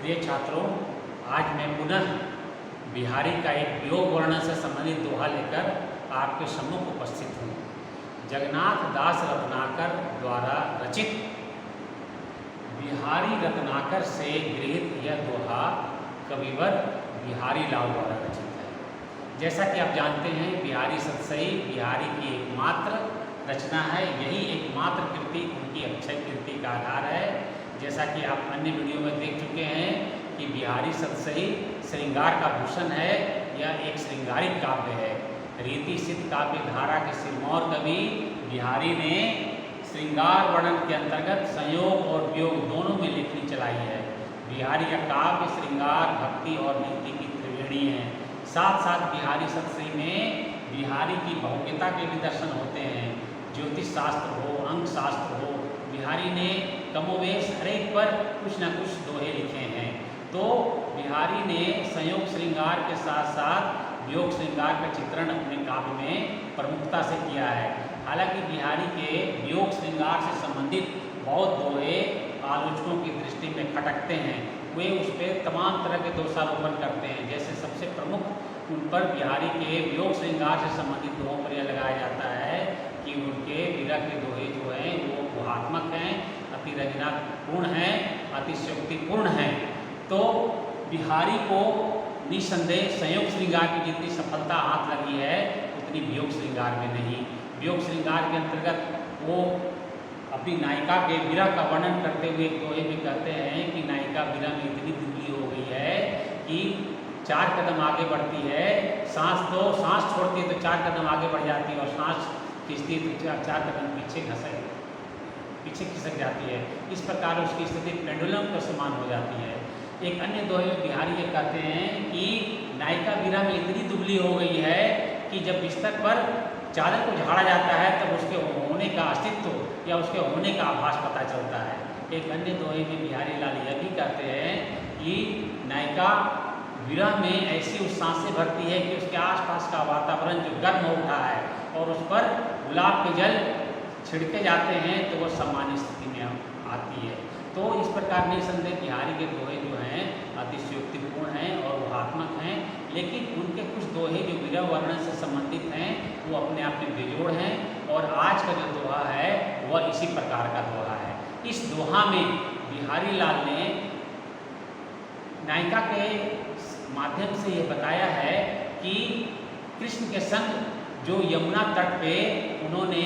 प्रिय छात्रों, आज मैं पुनः बिहारी का एक वियोग वर्णन से संबंधित दोहा लेकर आपके सम्मुख उपस्थित हूँ। जगन्नाथ दास रत्नाकर द्वारा रचित बिहारी रत्नाकर से गृहीत यह दोहा कविवर बिहारी लाल द्वारा रचित है। जैसा कि आप जानते हैं, बिहारी सतसई बिहारी की एकमात्र रचना है। यही एकमात्र कृति उनकी अक्षय कृति का आधार है। जैसा कि आप अन्य वीडियो में देख चुके हैं कि बिहारी सतसई श्रृंगार का भूषण है। यह एक श्रृंगारिक काव्य है। रीति सिद्ध काव्य धारा के सिरमौर कवि बिहारी ने श्रृंगार वर्णन के अंतर्गत संयोग और वियोग दोनों में लेखनी चलाई है। बिहारी का काव्य श्रृंगार, भक्ति और नीति की त्रिवेणी है। साथ साथ बिहारी सतसई में बिहारी की भौतिकता के भी दर्शन होते हैं। ज्योतिष शास्त्र हो, अंक शास्त्र हो, बिहारी ने कमोवेश हरेक पर कुछ न कुछ दोहे लिखे हैं। तो बिहारी ने संयोग श्रृंगार के साथ साथ वियोग श्रृंगार का चित्रण अपने काव्य में प्रमुखता से किया है। हालांकि बिहारी के वियोग श्रृंगार से संबंधित बहुत दोहे आलोचकों की दृष्टि में खटकते हैं। वे उस पर तमाम तरह के दोषारोपण करते हैं। जैसे सबसे प्रमुख उन पर बिहारी के वियोग श्रृंगार से संबंधित दोहों पर यह लगाया जाता है कि उनके विरह के दोहे जो हैं वो गुहात्मक हैं, अति रचनापूर्ण हैं, अतिशयोक्तिपूर्ण हैं। तो बिहारी को निसंदेह संयोग श्रृंगार की जितनी सफलता हाथ लगी है उतनी वियोग श्रृंगार में नहीं। वियोग श्रृंगार के अंतर्गत वो अपनी नायिका के विरह का वर्णन करते हुए एक दोहे में कहते हैं कि नायिका विरह में इतनी दुबली हो गई है कि 4 कदम आगे बढ़ती है, सांस छोड़ती है तो 4 कदम आगे बढ़ जाती है, और सांस खींचती है तो 4 कदम पीछे खिसक जाती है। इस प्रकार उसकी स्थिति पेंडुलम के समान हो जाती है। एक अन्य दोहे में बिहारी ये कहते हैं कि नायिका विरह में इतनी दुबली हो गई है कि जब बिस्तर पर चादर को झाड़ा जाता है तब उसके होने का अस्तित्व या उसके होने का आभास पता चलता है। एक अन्य दोहे में बिहारी लाल यह भी कहते हैं कि नायिका विरह में ऐसी उत्साह से भरती है कि उसके आसपास का वातावरण जो गर्म हो उठा है और उस पर गुलाब के जल छिड़के जाते हैं तो वह सामान्य स्थिति में आती है। तो इस प्रकार निसंदेह बिहारी के दोहे जो हैं अतिशयोक्तिपूर्ण हैं और ऊहात्मक हैं, लेकिन उनके कुछ दोहे जो विरह वर्णन से संबंधित हैं वो अपने आप में बेजोड़ हैं। और आज का जो दोहा है वह इसी प्रकार का दोहा है। इस दोहा में बिहारी लाल ने नायिका के माध्यम से ये बताया है कि कृष्ण के संग जो यमुना तट पे उन्होंने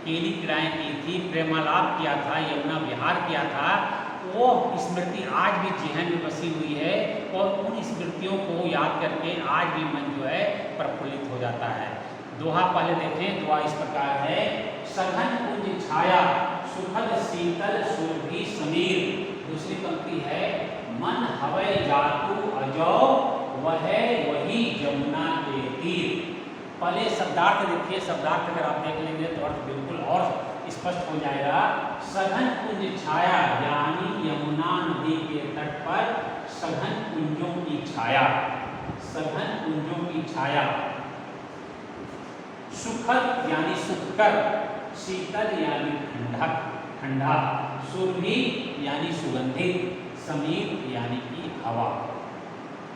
केली क्रीड़ाएँ की थी, प्रेमालाप किया था, यमुना विहार किया था, वो स्मृति आज भी जेहन में बसी हुई है। और उन स्मृतियों को याद करके आज भी मन जो है प्रफुल्लित हो जाता है। दोहा पहले देखें। दोहा इस प्रकार है। सघन कुंज छाया सुखद शीतल सुरभि समीर। दूसरी पंक्ति है मन हवै जातु अजौ वह वही जमुना के तीर। पहले शब्दार्थ देखिए। शब्दार्थ अगर आप देख लेंगे तो अर्थ बिल्कुल और स्पष्ट हो जाएगा। सघन कुंज छाया यानी यमुना नदी के तट पर सघन कुंजों की छाया, सघन कुंजों की छाया। सुखद यानी सुखकर, शीतल यानी ठंडा, सुरभि यानी सुगंधित, समीर यानी कि हवा।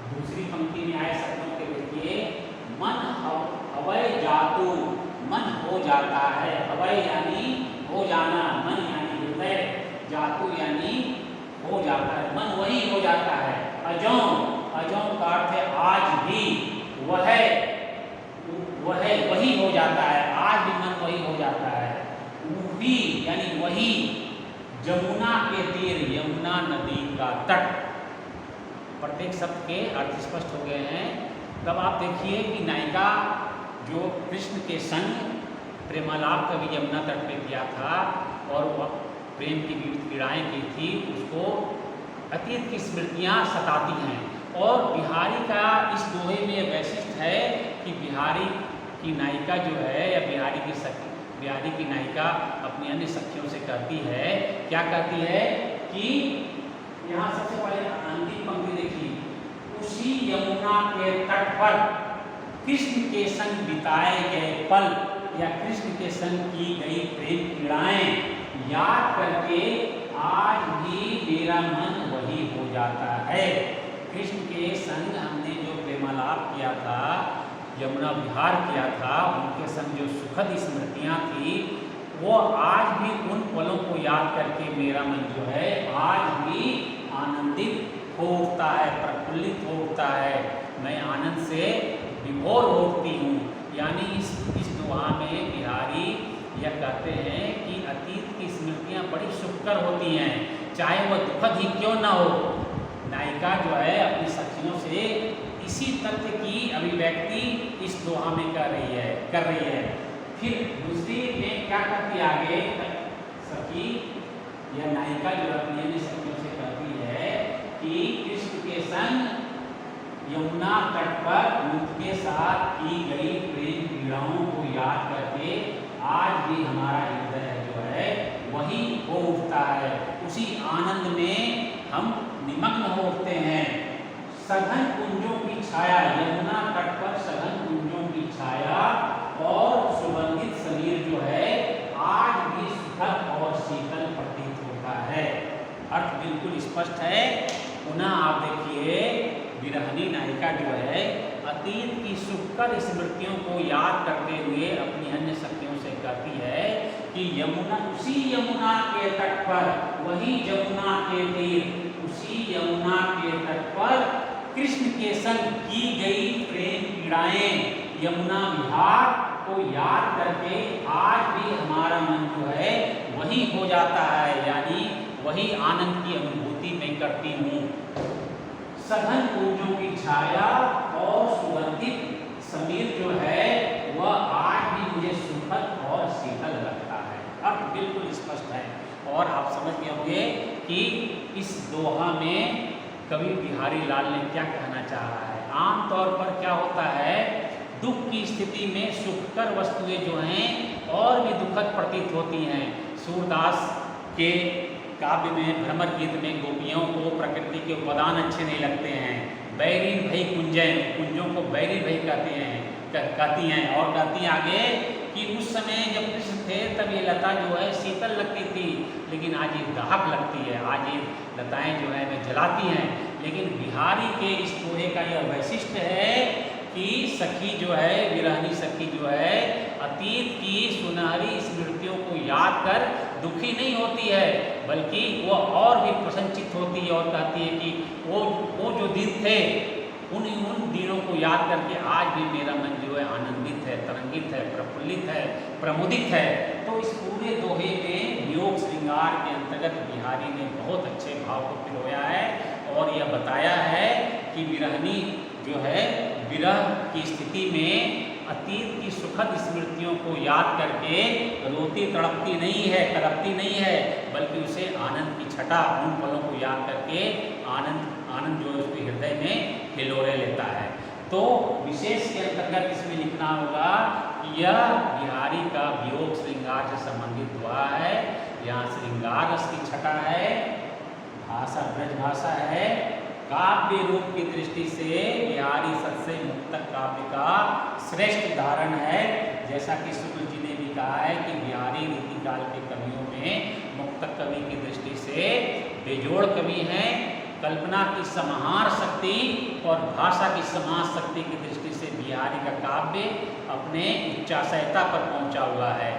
दूसरी पंक्ति में आए शब्दों के देखिए। मन हवै जातु, मन हो जाता है। हवै यानी हो जाना, मन यानी हृदय, जातु यानी हो जाता है, मन वही हो जाता है। अजौ, अजौ का अर्थ है आज भी, वह वही हो जाता है, आज भी मन वही हो जाता है। ऊपी यानी वही, जमुना के तीर, यमुना नदी का तट। प्रत्येक शब्द के अर्थ स्पष्ट हो गए हैं। तब आप देखिए कि नायिका जो कृष्ण के संग प्रेमालाप कभी यमुना तट पे किया था और वह प्रेम की विविध क्रीड़ाएँ की थी, उसको अतीत की स्मृतियाँ सताती हैं। और बिहारी का इस दोहे में वैशिष्ट है कि बिहारी की नायिका जो है या बिहारी की नायिका अपनी अन्य सखियों से कहती है, क्या कहती है कि यहाँ सबसे पहले अंतिम पंक्ति देखिए। उसी यमुना के तट पर कृष्ण के संग बिताए गए पल या कृष्ण के संग की गई प्रेम क्रीड़ाएं याद करके आज भी मेरा मन वही हो जाता है। कृष्ण के संग हमने जो प्रेमालाप किया था, यमुना विहार किया था, उनके संग जो सुखद स्मृतियाँ थी, वो आज भी उन पलों को याद करके मेरा मन जो है आज भी आनंदित हो उठता है, प्रफुल्लित हो उठता है। मैं आनंद से विभोर हो उठती हूँ। यानी इस दोहा में बिहारी यह कहते हैं कि अतीत की स्मृतियाँ बड़ी सुखकर होती हैं, चाहे वह दुखद ही क्यों न हो। नायिका जो है अपनी सखियों से इसी तथ्य की अभिव्यक्ति इस दोहा में कर रही है। फिर दूसरी में क्या कहती है आगे सखी, यह नायिका जो अपनी सखियों से कहती है कि कृष्ण के संग यमुना तट पर उनके साथ की गई प्रेम पीड़ाओं को याद करके आज भी हमारा हृदय जो है वही हो उठता है, उसी आनंद में हम निमग्न हो उठते हैं। सघन कुंजों की छाया, यमुना तट पर सघन कुंजों की छाया और सुगंधित समीर जो है आज भी सुखद और शीतल प्रतीत होता है। अर्थ बिल्कुल स्पष्ट है। पुनः आप देखिए, विरहनी नायिका जो है अतीत की सुखकर स्मृतियों को याद करते हुए अपनी अन्य सखियों से कहती है कि यमुना, उसी यमुना के तट पर, वही यमुना के तीर, उसी यमुना के तट पर कृष्ण के संग की गई प्रेम पीड़ाएं, यमुना विहार को याद करके आज भी हमारा मन जो है वही हो जाता है, यानी वही आनंद की अनुभूति मैं करती हूँ। सघन कुंजों की छाया और सुगंधित समीर जो है वह आज भी मुझे सुखद और शीतल लगता है। अर्थ बिल्कुल स्पष्ट है और आप समझ गए होंगे कि इस दोहा में कवि बिहारी लाल ने क्या कहना चाह रहा है। आमतौर पर क्या होता है, दुख की स्थिति में सुखकर वस्तुएं जो हैं और भी दुखद प्रतीत होती हैं। सूरदास के काव्य में, भ्रमर गीत में गोपियों को प्रकृति के उपादान अच्छे नहीं लगते हैं। बैरीन भई कुंजैन, कुंजों को बैरीन भई कहती हैं और कहती हैं आगे कि उस समय जब कृष्ण थे तब ये लता जो है शीतल लगती थी, लेकिन आज ये दाहक लगती है, आज ये लताएं जो है वे जलाती हैं। लेकिन बिहारी के इस दोहे का यह वैशिष्ट्य है कि सखी जो है, विरहनी सखी जो है अतीत की सुनहरी स्मृतियों को याद कर दुखी नहीं होती है, बल्कि वो और भी प्रसन्नचित होती है और कहती है कि वो जो दिन थे उन दिनों को याद करके आज भी मेरा मन जो है आनंदित है, तरंगित है, प्रफुल्लित है, प्रमुदित है। तो इस पूरे दोहे में योग श्रृंगार के अंतर्गत बिहारी ने बहुत अच्छे भाव को पिरोया है और यह बताया है कि विरहनी जो है विरह की स्थिति में अतीत की सुखद स्मृतियों को याद करके रोती तड़पती नहीं है, तड़पती नहीं है, बल्कि उसे आनंद की छटा, उन पलों को याद करके आनंद जो है उसके हृदय में हिलोरे लेता है। तो विशेष के अंतर्गत इसमें लिखना होगा कि यह बिहारी का वियोग श्रृंगार से संबंधित दोहा है। यहाँ श्रृंगार रस की छटा है, भाषा ब्रज भाषा है। काव्य रूप की दृष्टि से बिहारी सत्सय मुक्तक काव्य का श्रेष्ठ उदाहरण है। जैसा कि शुक्ल जी ने भी कहा है कि बिहारी रीतिकाल के कवियों में मुक्तक कवि की दृष्टि से बेजोड़ कवि हैं। कल्पना की समाहार शक्ति और भाषा की समास शक्ति की दृष्टि से बिहारी का काव्य अपने उच्चाशयता पर पहुंचा हुआ है।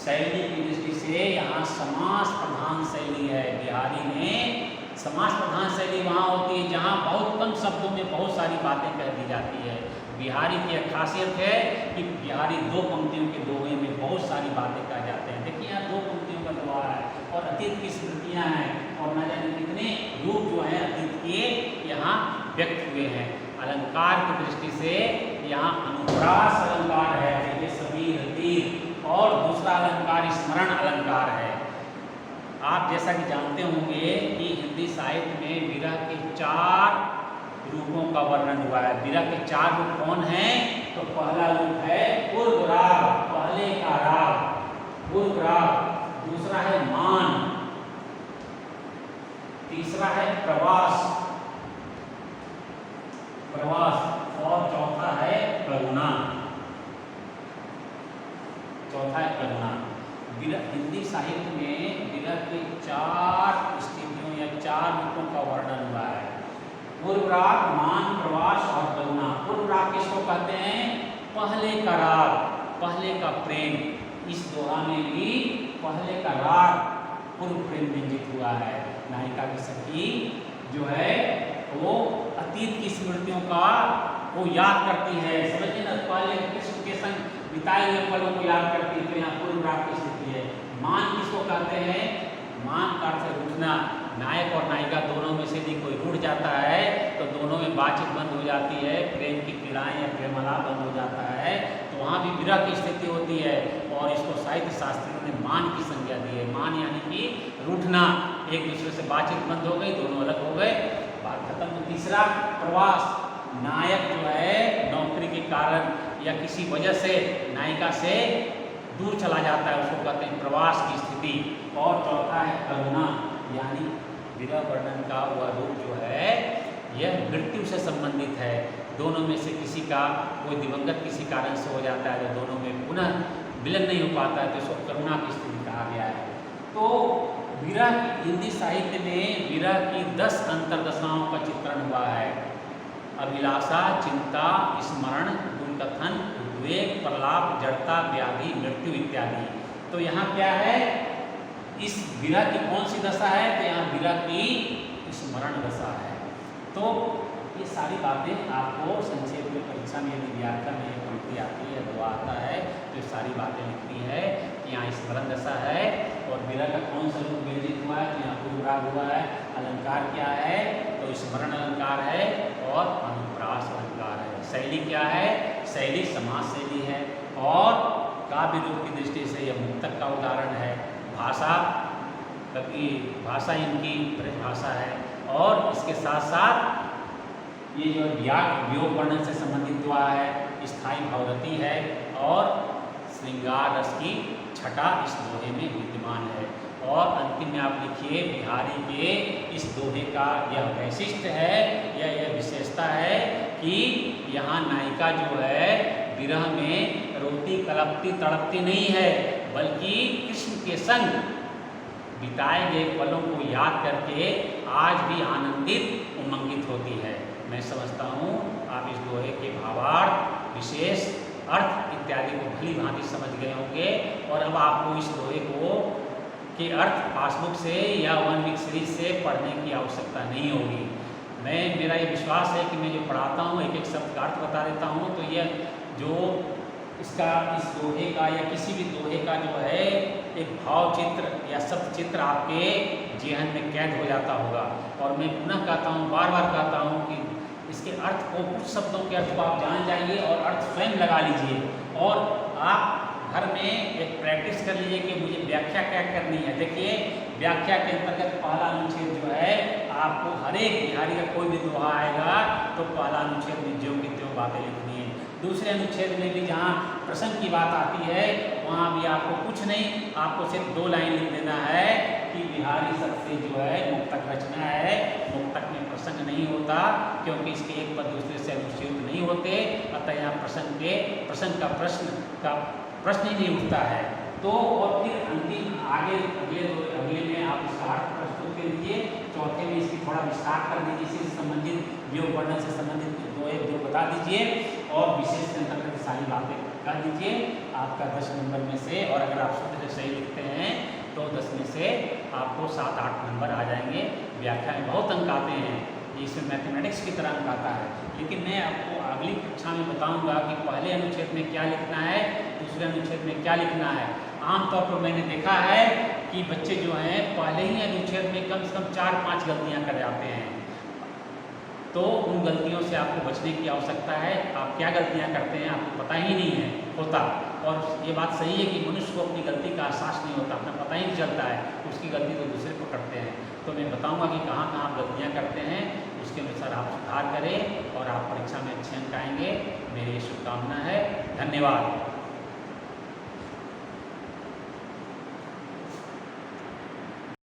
शैली की दृष्टि से यहाँ समास प्रधान शैली है। बिहारी ने समास प्रधान शैली वहाँ होती है जहाँ बहुत कम शब्दों में बहुत सारी बातें कह दी जाती है। बिहारी की खासियत है कि बिहारी दो पंक्तियों के दोहे में बहुत सारी बातें कह जाते हैं। देखिए यहाँ दो पंक्तियों का दोहा है और अतीत की स्मृतियाँ हैं और न जाने कितने रूप जो हैं अतीत के यहाँ व्यक्त हुए हैं। अलंकार की दृष्टि से यहाँ अनुप्रास अलंकार है, जैसे समीर तीर, और दूसरा अलंकार स्मरण अलंकार है। आप जैसा कि जानते होंगे कि हिंदी साहित्य में विरह के 4 रूपों का वर्णन हुआ है। विरह के 4 रूप कौन हैं? तो पहला रूप है पूर्व राग, पहले का राग पूर्व राग, दूसरा है मान, तीसरा है प्रवास और चौथा है करुणा। हिंदी साहित्य में राग, मान, प्रवास और करुणा। पूर्व राग किसको कहते हैं? पहले का राग, पहले का प्रेम। इस दोहा में भी पहले का राग पूर्व प्रेम व्यंजित हुआ है। नायिका की सखी जो है वो अतीत की स्मृतियों का वो याद करती है, समझिए ना, पहले कृष्ण के संग बिताए हुए पलों को याद करती है। तो यहाँ पूर्व राग की स्थिति है। मान किसको कहते हैं? मान का अर्थ रूठना। नायक और नायिका दोनों में से यदि कोई रूठ जाता है तो दोनों में बातचीत बंद हो जाती है, प्रेम की पीड़ाएं या प्रेमालाप बंद हो जाता है, तो वहाँ भी विरह की स्थिति होती है। और इसको साहित्य शास्त्रियों ने मान की संज्ञा दी है। मान यानी कि रूठना, एक दूसरे से बातचीत बंद हो गई, दोनों अलग हो गए, बात खत्म। तीसरा प्रवास, नायक जो है नौकरी के कारण या किसी वजह से नायिका से दूर चला जाता है, उसको कहते हैं प्रवास की स्थिति। और चौथा है करुणा, यानी विरह वर्णन का वह रूप जो है यह मृत्यु से संबंधित है। दोनों में से किसी का कोई दिवंगत किसी कारण से हो जाता है तो दोनों में पुनः मिलन नहीं हो पाता है, तो इसको करुणा की स्थिति कहा गया है। तो विरह की हिंदी साहित्य में विरह की 10 अंतर्दशाओं का चित्रण हुआ है। अभिलाषा, चिंता, स्मरण, दुर्कथन, उद्वेग, प्रलाप, जड़ता, व्याधि, मृत्यु इत्यादि। तो यहाँ क्या है, इस विरह की कौन सी दशा है? तो यहाँ विरह की स्मरण दशा है। तो ये सारी बातें आपको संक्षेप में परीक्षा में यदि व्याकरण में पंक्ति आती है तो आता है, तो ये सारी बातें लिखती है कि यहाँ स्मरण दशा है और विरह का कौन सा रूप व्यंजित हुआ है, तो यहाँ पूर्व राग हुआ है। अलंकार क्या है? तो स्मरण अलंकार है और अनुप्रास अलंकार है। शैली क्या है? शैली समास शैली है और काव्य रूप की दृष्टि से यह मुक्तक का उदाहरण है। भाषा, क्योंकि भाषा इनकी ब्रज भाषा है और इसके साथ साथ ये जो वियोग वर्णन से संबंधित हुआ है, स्थायी भावरती है और श्रृंगार रस की छटा इस दोहे में विद्यमान है। और अंतिम में आप लिखिए, बिहारी के इस दोहे का यह वैशिष्ट्य है, यह विशेषता है कि यहाँ नायिका जो है विरह में रोती कलपती तड़पती नहीं है, बल्कि कृष्ण के संग बिताए गए पलों को याद करके आज भी आनंदित उमंगित होती है। मैं समझता हूँ आप इस दोहे के भावार्थ, विशेष अर्थ इत्यादि को भली भांति समझ गए होंगे और अब आपको इस दोहे को के अर्थ पासबुक से या वन वीक सीरीज से पढ़ने की आवश्यकता नहीं होगी। मेरा ये विश्वास है कि मैं जो पढ़ाता हूँ एक एक शब्द का अर्थ बता देता हूँ, तो यह जो इसका इस दोहे का या किसी भी दोहे का जो है एक भाव चित्र या शब्द चित्र आपके जेहन में कैद हो जाता होगा। और मैं पुनः कहता हूँ, बार बार कहता हूँ कि इसके अर्थ को, कुछ शब्दों के अर्थ को आप जान जाइए और अर्थ स्वयं लगा लीजिए और आप घर में एक प्रैक्टिस कर लीजिए कि मुझे व्याख्या क्या करनी है। देखिए, व्याख्या के अंतर्गत पहला अनुच्छेद जो है आपको हर एक बिहारी का कोई भी दोहा आएगा तो पहला अनुच्छेद में ज्यों की त्यों बातें लिखनी है। दूसरे अनुच्छेद में भी जहाँ प्रसंग की बात आती है वहाँ भी आपको कुछ नहीं, आपको सिर्फ 2 लाइन लिख देना है कि बिहारी सबसे जो है मुक्तक रचना है। मुक्तक में प्रसंग नहीं होता क्योंकि इसके एक पद दूसरे से अनुच्छेद नहीं होते, अतः यहाँ प्रसंग का प्रश्न ही नहीं उठता है। तो और फिर अंतिम अगले में आप इसका अर्थ प्रस्तुत कर दीजिए, चौथे में इसकी थोड़ा विस्तार कर दीजिए, इससे संबंधित वियोग वर्णन से संबंधित दो बता दीजिए और विशेष के अंतर्गत सारी बातें कर दीजिए। आपका 10 नंबर में से, और अगर आप शुद्ध से सही लिखते हैं तो 10 में से आपको 7-8 नंबर आ जाएंगे। व्याख्या में बहुत अंक आते हैं, इसमें मैथमेटिक्स की तरह अंक आता है, लेकिन मैं आपको अगली कक्षा में बताऊंगा कि पहले अनुच्छेद में क्या लिखना है, दूसरे अनुच्छेद में क्या लिखना है। आमतौर पर मैंने देखा है कि बच्चे जो हैं पहले ही अनुच्छेद में कम से कम 4-5 गलतियां कर जाते हैं, तो उन गलतियों से आपको बचने की आवश्यकता है। आप क्या गलतियां करते हैं आपको पता ही नहीं है होता, और ये बात सही है कि मनुष्य को अपनी गलती का एहसास नहीं होता, अपना पता ही नहीं चलता है, उसकी गलती तो दूसरे को करते हैं। तो मैं बताऊंगा कि कहाँ कहाँ आप गलतियाँ करते हैं, उसके अनुसार आप सुधार करें और आप परीक्षा में अच्छे अंक आएंगे। मेरी शुभकामना है। धन्यवाद।